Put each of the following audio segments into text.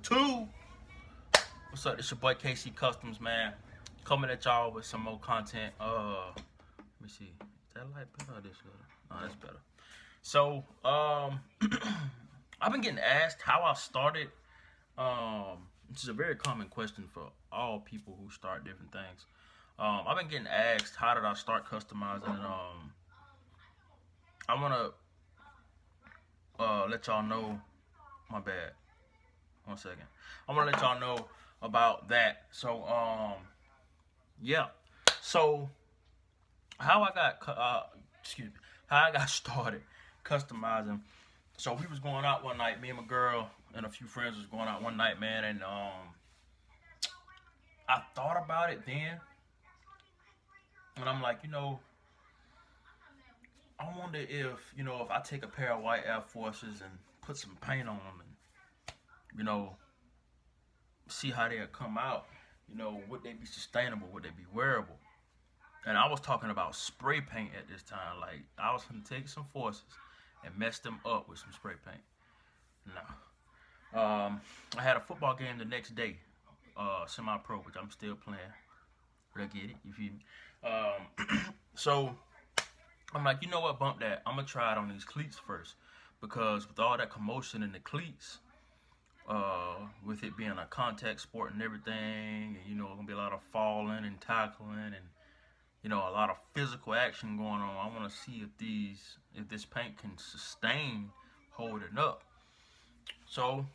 2. What's up? It's your boy KC Customs, man. Coming at y'all with some more content. Let me see. Is that light better or this better? No, that's better. So, I've been getting asked how I started. Which is a very common question for all people who start different things. I've been getting asked, how did I start customizing? And I want to let y'all know. My bad. 1 second. I want to let y'all know about that. So, yeah. So, how I got how I got started customizing. So we was going out one night. Me and my girl and a few friends was going out one night, man. And I thought about it then, and I'm like, I wonder if if I take a pair of white Air Forces and put some paint on them, and see how they'll come out. Would they be sustainable? Would they be wearable? And I was talking about spray paint at this time. Like, I was gonna take some Forces and mess them up with some spray paint. No. I had a football game the next day, semi-pro, which I'm still playing. But I get it, you feel me? So I'm like, you know what, bump that. I'm gonna try it on these cleats first, because with all that commotion in the cleats, with it being a contact sport and everything, and gonna be a lot of falling and tackling, and a lot of physical action going on. I want to see if this paint can sustain holding up. So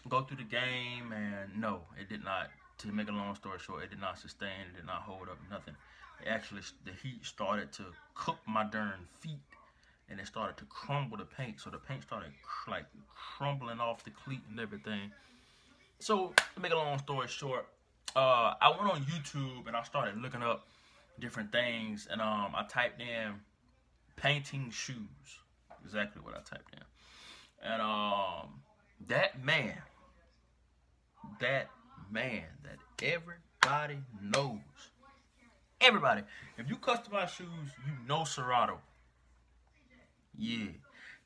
go through the game, and no, it did not. To make a long story short, it did not sustain. It did not hold up. Nothing. It actually, the heat started to cook my darn feet, and it started to crumble the paint. So the paint started like crumbling off the cleat and everything. So to make a long story short, I went on YouTube and I started looking up different things, and I typed in painting shoes. Exactly what I typed in. And that man that everybody knows. Everybody. If you customize shoes, you know Serato. Yeah.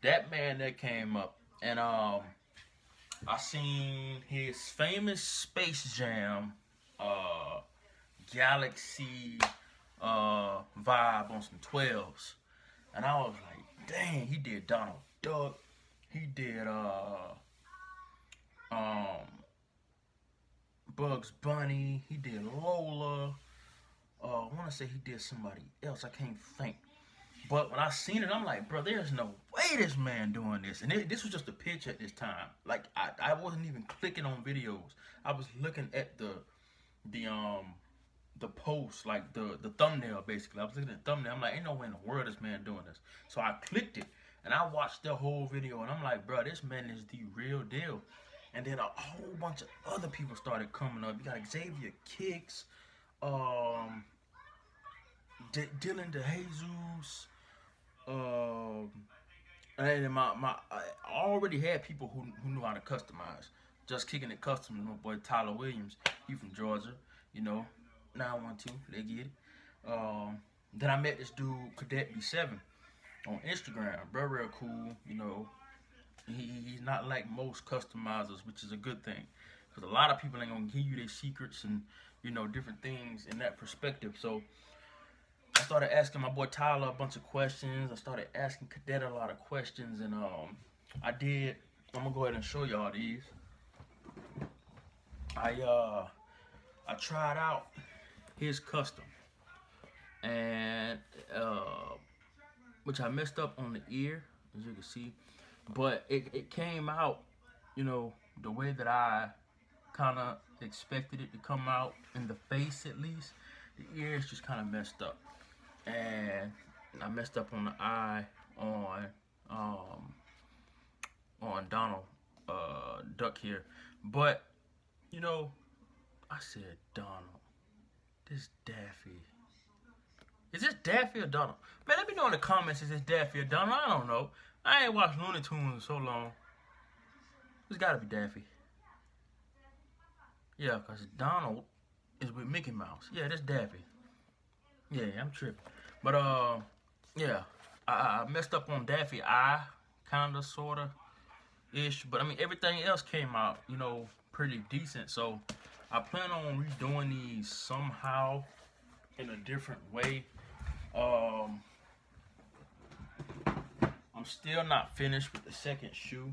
That man that came up. And I seen his famous Space Jam Galaxy vibe on some 12s. And I was like, dang, he did Donald Duck. He did Bugs Bunny. He did Lola. I want to say he did somebody else. I can't think. But when I seen it, I'm like, bro, there's no way this man doing this. And this was just a pitch at this time. Like, I wasn't even clicking on videos. I was looking at the post, like the thumbnail, basically. I was looking at the thumbnail. I'm like, ain't no way in the world this man doing this. So I clicked it, and I watched the whole video, and I'm like, bro, this man is the real deal. And then a whole bunch of other people started coming up. You got Xavier Kicks, Dylan DeJesus, and I already had people who knew how to customize. Just Kicking It Custom, my boy Tyler Williams. He from Georgia, 912. They get it. Then I met this dude, Cadet B7, on Instagram. Bro, real cool. He's not like most customizers, which is a good thing, because a lot of people ain't gonna give you their secrets and different things in that perspective. So I started asking my boy Tyler a bunch of questions. I started asking Cadet a lot of questions, and I'm gonna go ahead and show y'all these. I tried out his custom, and which I messed up on the ear, as you can see, but it came out the way that I kind of expected it to come out, in the face at least. The ears just kind of messed up, and I messed up on the eye on Donald Duck here. But I said, Donald, this Daffy. Is this Daffy or Donald? Man, let me know in the comments, is this Daffy or Donald? I don't know. I ain't watched Looney Tunes in so long. It's gotta be Daffy. Yeah, because Donald is with Mickey Mouse. Yeah, that's Daffy. Yeah, I'm tripping. But, yeah, I messed up on Daffy eye, kind of, sort of, ish. But, I mean, everything else came out, pretty decent. So I plan on redoing these somehow in a different way. I'm still not finished with the second shoe.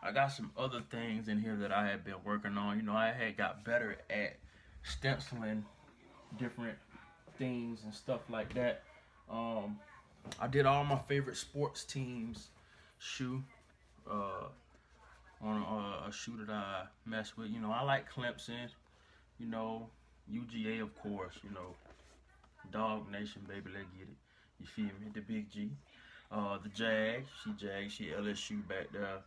I got some other things in here that I had been working on. You know, I had got better at stenciling different things and stuff like that. I did all my favorite sports teams shoe on a shoe that I mess with. You know, I like Clemson, you know, UGA, of course, you know, Dog Nation, baby, let's get it. You feel me? The Big G. The Jags, she LSU back there.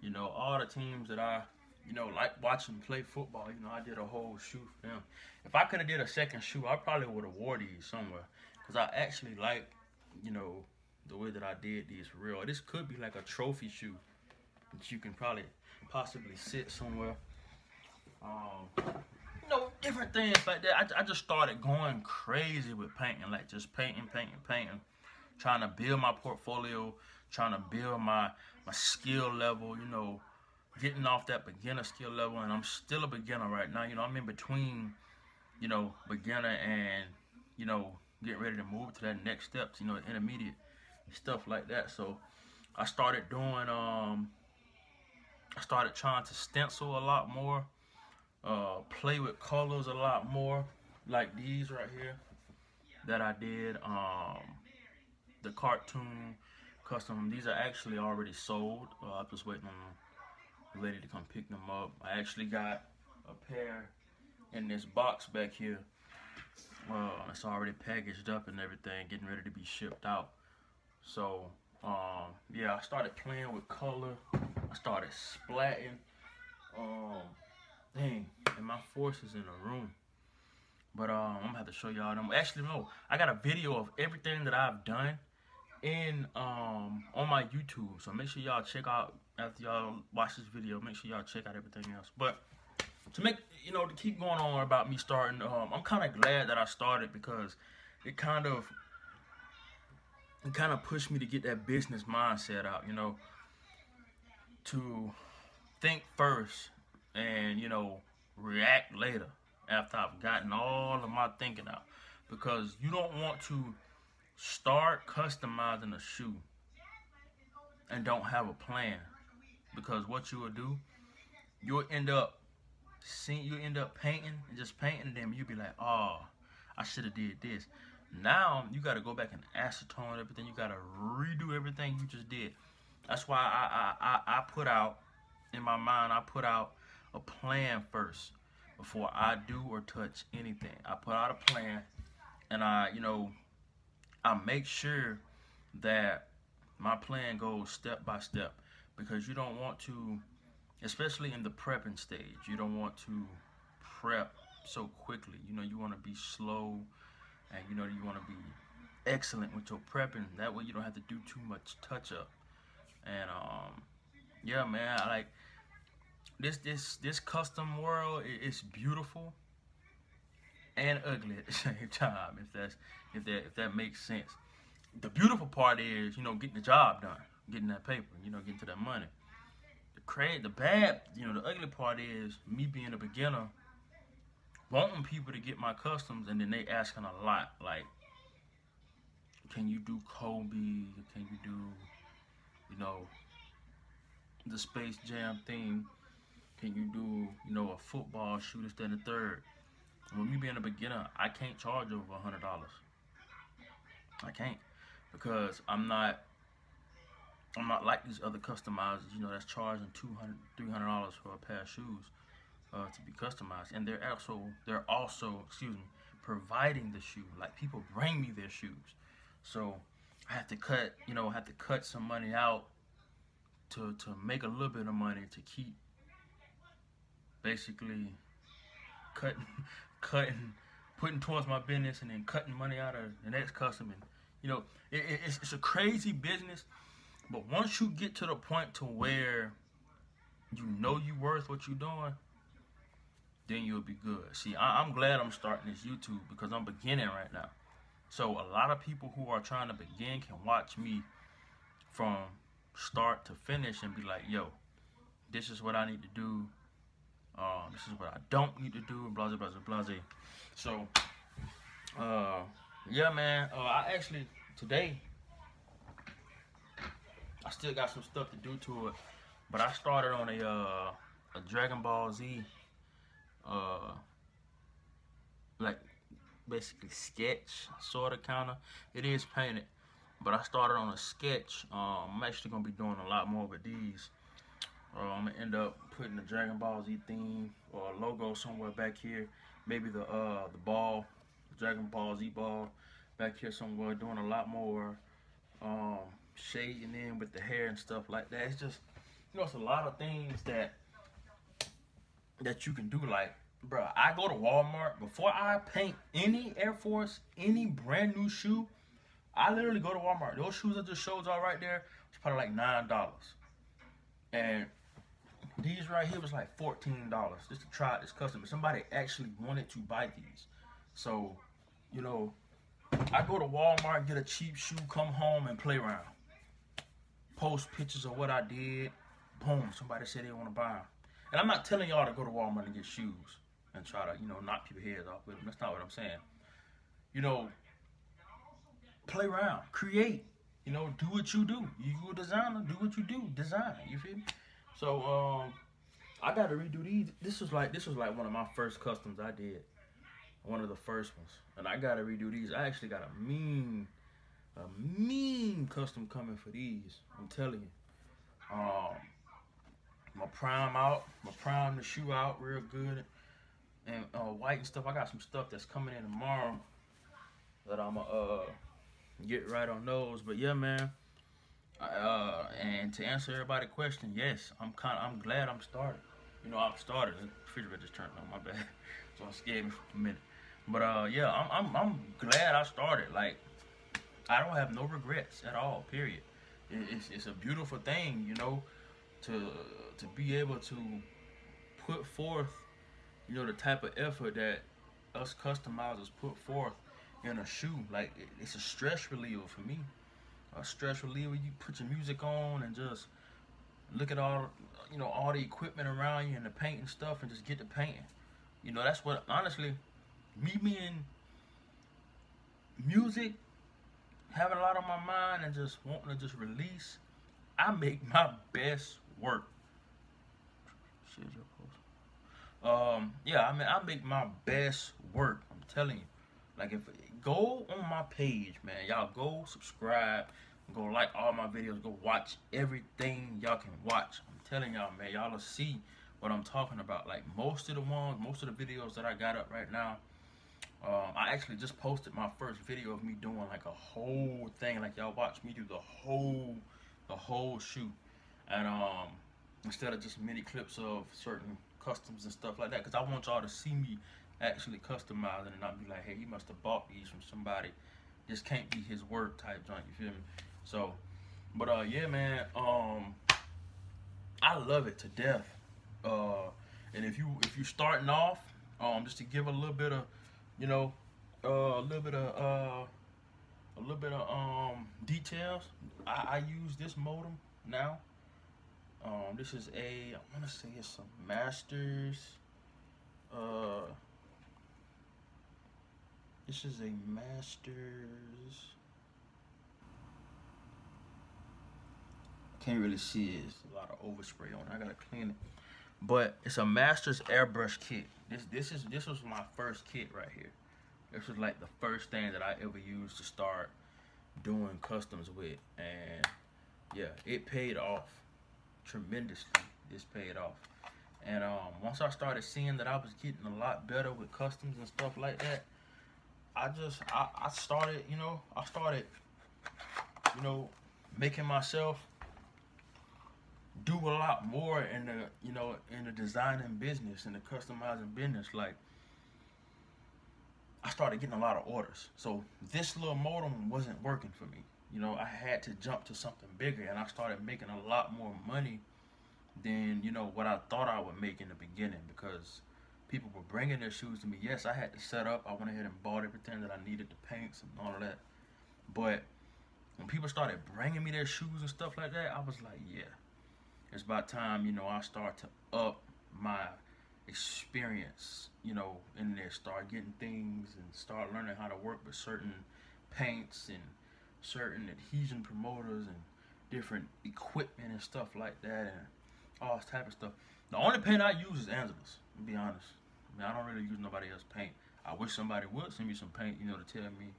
You know, all the teams that I, you know, like watching play football. You know, I did a whole shoe for them. If I could have did a second shoe, I probably would have wore these somewhere. Because I actually like, you know, the way that I did these for real. This could be like a trophy shoe that you can probably possibly sit somewhere. You know, different things like that. I just started going crazy with painting, like just painting. Trying to build my portfolio, trying to build my skill level, you know, getting off that beginner skill level. And I'm still a beginner right now. You know, I'm in between, you know, beginner and, you know, getting ready to move to that next step, you know, intermediate, stuff like that. So I started doing, I started trying to stencil a lot more, play with colors a lot more, like these right here that I did. The cartoon custom, these are actually already sold. I'm just waiting on the lady to come pick them up. I actually got a pair in this box back here. It's already packaged up and everything, getting ready to be shipped out. So yeah, I started playing with color. I started splatting. Dang, and my force is in the room. But I'm gonna have to show y'all them. Actually, no, I got a video of everything that I've done in on my YouTube. So make sure y'all check out, after y'all watch this video, make sure y'all check out everything else. But to make, you know, to keep going on about me starting, I'm kind of glad that I started, because it kind of pushed me to get that business mindset out, you know, to think first and, you know, react later after I've gotten all of my thinking out. Because you don't want to start customizing a shoe and don't have a plan, because what you will do, you'll end up painting and just painting them. You'll be like, oh, I should have did this. Now you got to go back and acetone everything. You got to redo everything you just did. That's why I put out, in my mind, I put out a plan first before I do or touch anything. I put out a plan, and I make sure that my plan goes step by step, because you don't want to, especially in the prepping stage, you don't want to prep so quickly. You know, you want to be slow, and you know, you want to be excellent with your prepping. That way you don't have to do too much touch up. And yeah, man, I like this custom world. It's beautiful and ugly at the same time, if that makes sense. The beautiful part is, you know, getting the job done, getting that paper, you know, getting to that money. The bad, you know, the ugly part is me being a beginner, wanting people to get my customs, and then they asking a lot, like, can you do Kobe? Can you do, you know, the Space Jam thing? Can you do, you know, a football shoe, this, that, and the third? With me being a beginner, I can't charge over $100. I can't, because I'm not like these other customizers, you know, that's charging $200, $300 for a pair of shoes to be customized, and they're also, excuse me, providing the shoe. Like, people bring me their shoes, so I have to cut some money out to make a little bit of money to keep basically putting towards my business, and then cutting money out of the next customer. And, you know, it's a crazy business, but once you get to the point to where you know you worth what you're doing, then you'll be good. See, I'm glad I'm starting this YouTube, because I'm beginning right now. So a lot of people who are trying to begin can watch me from start to finish and be like, yo, this is what I need to do. This is what I don't need to do, blah, blah, blah, blah. So, yeah, man, I actually, today, I still got some stuff to do to it, but I started on a Dragon Ball Z, like, basically sketch, sort of, kind of. It is painted, but I started on a sketch. I'm actually going to be doing a lot more with these. I'm going to end up putting the Dragon Ball Z theme or a logo somewhere back here. Maybe the ball, the Dragon Ball Z ball back here somewhere. Doing a lot more shading in with the hair and stuff like that. It's just, it's a lot of things that you can do. Like, bro, I go to Walmart before I paint any Air Force, any brand new shoe. I literally go to Walmart. Those shoes I just showed y'all right there, it's probably like $9. And these right here was like $14 just to try out this custom. Somebody actually wanted to buy these. So, I go to Walmart, get a cheap shoe, come home and play around. Post pictures of what I did. Boom, somebody said they want to buy them. And I'm not telling y'all to go to Walmart and get shoes and try to, knock people's heads off with them. That's not what I'm saying. Play around, create. Do what you do. You a designer, do what you do. Design. You feel me? So I gotta redo these. This was like one of my first customs I did. One of the first ones. And I gotta redo these. I actually got a mean custom coming for these. I'm telling you. My prime the shoe out real good. And white and stuff. I got some stuff that's coming in tomorrow that I'ma get right on those. But yeah, man. And to answer everybody's question, yes, I'm glad I'm started. I've started. The refrigerator just turned on, my bad. So it scared me for a minute. But yeah, I'm glad I started. Like, I don't have no regrets at all. Period. It's a beautiful thing, to be able to put forth, the type of effort that us customizers put forth in a shoe. Like, it's a stress reliever for me. A stress reliever. You put your music on and just look at all the equipment around you and the paint and stuff, and just get to painting. That's what, honestly, me being music, having a lot on my mind and just wanting to just release, I make my best work. Yeah, I make my best work. I'm telling you. Like, if go on my page, man, y'all go subscribe, go like all my videos, go watch everything y'all can watch. I'm telling y'all, man, y'all will see what I'm talking about. Like, most of the videos that I got up right now, I actually just posted my first video of me doing like a whole thing. Like, y'all watch me do the whole shoot, and instead of just mini clips of certain customs and stuff like that, because I want y'all to see me actually customizing and not be like, hey, he must have bought these from somebody. This can't be his work type joint. You feel me? So, but yeah, man, I love it to death. And if you starting off, just to give a little bit of, a little bit of details. I use this modem now. This is I want to say it's a Masters. This is a Masters. Can't really see it. It's a lot of overspray on it. I gotta clean it. But it's a Masters airbrush kit. This was my first kit right here. This was like the first thing that I ever used to start doing customs with, and yeah, it paid off tremendously. This paid off. And once I started seeing that I was getting a lot better with customs and stuff like that, I started, making myself do a lot more in the designing business and the customizing business. Like, I started getting a lot of orders. So this little modem wasn't working for me. I had to jump to something bigger, and I started making a lot more money than, what I thought I would make in the beginning, because people were bringing their shoes to me. Yes, I had to set up. I went ahead and bought everything that I needed, the paints and all of that. But when people started bringing me their shoes and stuff like that, I was like, yeah, it's about time, I start to up my experience, you know, in there. Start getting things and start learning how to work with certain paints and certain adhesion promoters and different equipment and stuff like that and all this type of stuff. The only paint I use is Angelus, to be honest. I mean, I don't really use nobody else's paint. I wish somebody would send me some paint, you know, to tell me,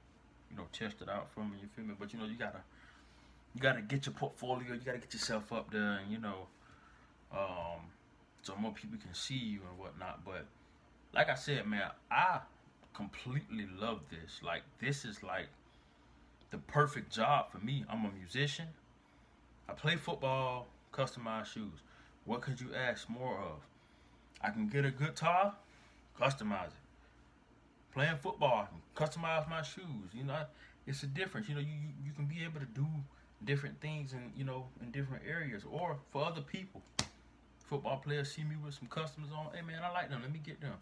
you know, test it out for me, you feel me? But, you know, you gotta get your portfolio, you gotta get yourself up there, and, you know, so more people can see you and whatnot. But like I said, man, I completely love this. Like, this is like the perfect job for me. I'm a musician. I play football, customize shoes. What could you ask more of? I can get a guitar, customize it. Playing football, customize my shoes. You know, it's a difference. You know, you can be able to do different things in, you know, in different areas, or for other people. Football players see me with some customs on. Hey man, I like them. Let me get them.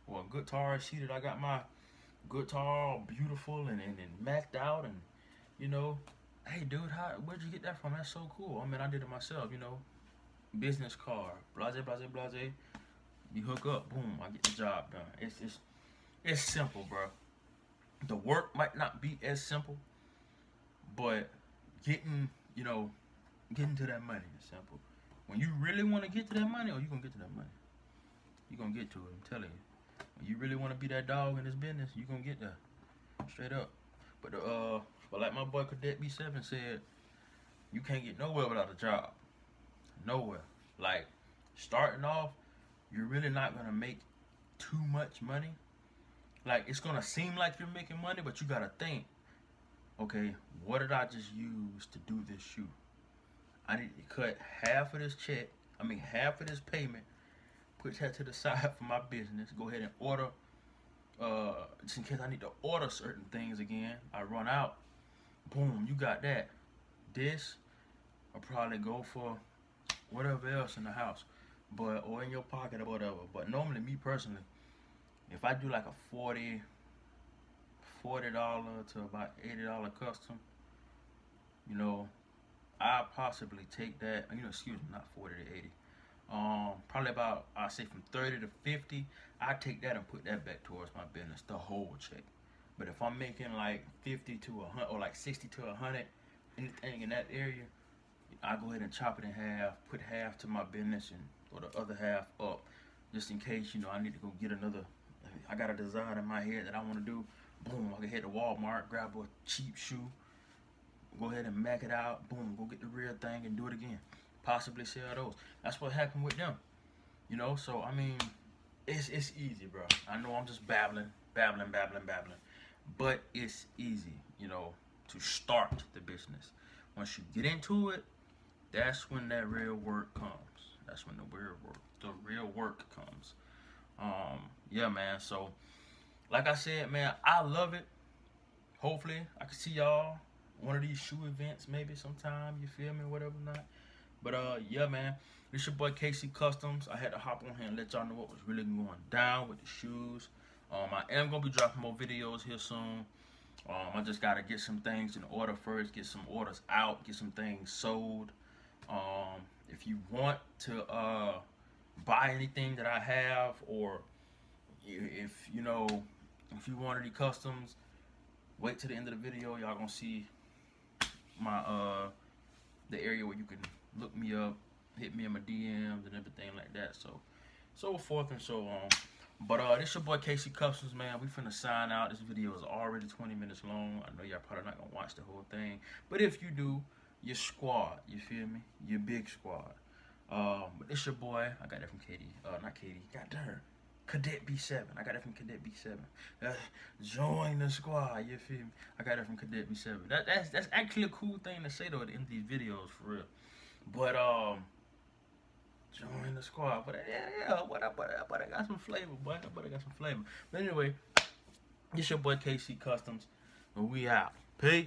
Or a guitar sheeted. I got my guitar all beautiful and macked out, and you know, hey dude, where'd you get that from? That's so cool. I mean, I did it myself. You know, business card, blase blase blase. You hook up, boom, I get the job done. It's simple, bro. The work might not be as simple, but getting to that money is simple. When you really want to get to that money, you're going to get to that money. You're going to get to it, I'm telling you. When you really want to be that dog in this business, you're going to get there. Straight up. But like my boy Cadet B7 said, you can't get nowhere without a job. Nowhere. Like, starting off, you're really not going to make too much money. Like, it's going to seem like you're making money, but you got to think, okay, what did I just use to do this shoe? I need to cut half of this check, half of this payment, put that to the side for my business, go ahead and order, just in case I need to order certain things again. I run out, boom, you got that. This, I'll probably go for whatever else in the house, or in your pocket or whatever. But normally, me personally, if I do like a $40 to about $80 custom, you know, I possibly take that, excuse me, not 40 to 80. Probably about, I say from 30 to 50, I take that and put that back towards my business, the whole check. But if I'm making like 50 to 100 or like 60 to 100, anything in that area, I go ahead and chop it in half, put half to my business and or the other half up, just in case, I need to go get another. I got a design in my head that I want to do. Boom, I can head to Walmart, grab a cheap shoe, go ahead and mack it out, boom, go get the real thing and do it again. Possibly sell those. That's what happened with them. So I mean, it's easy, bro. I know I'm just babbling. But it's easy, to start the business. Once you get into it, that's when that real work comes. That's when the real work comes. Yeah, man. So, like I said, man, I love it. Hopefully, I can see y'all one of these shoe events maybe sometime. You feel me? Whatever not. But yeah, man. This your boy KC Customs. I had to hop on here and let y'all know what was really going down with the shoes. I am gonna be dropping more videos here soon. I just gotta get some things in order first, get some orders out, get some things sold. If you want to buy anything that I have, or if you want any customs, wait till the end of the video. Y'all gonna see my the area where you can look me up, hit me in my DMs and everything like that. So forth and so on. But this your boy KC Customs, man. We finna sign out. This video is already 20 minutes long. I know y'all probably not gonna watch the whole thing, but if you do, your squad, you feel me? Your big squad. But this your boy. I got that from Katie. Not Katie. Got her. Cadet B7. I got that from Cadet B7. Join the squad. You feel me? I got that from Cadet B7. That's actually a cool thing to say though at the end of these videos, for real. But join the squad. But yeah, but I got some flavor, boy. But I got some flavor. But anyway, this your boy KC Customs, and we out. Peace.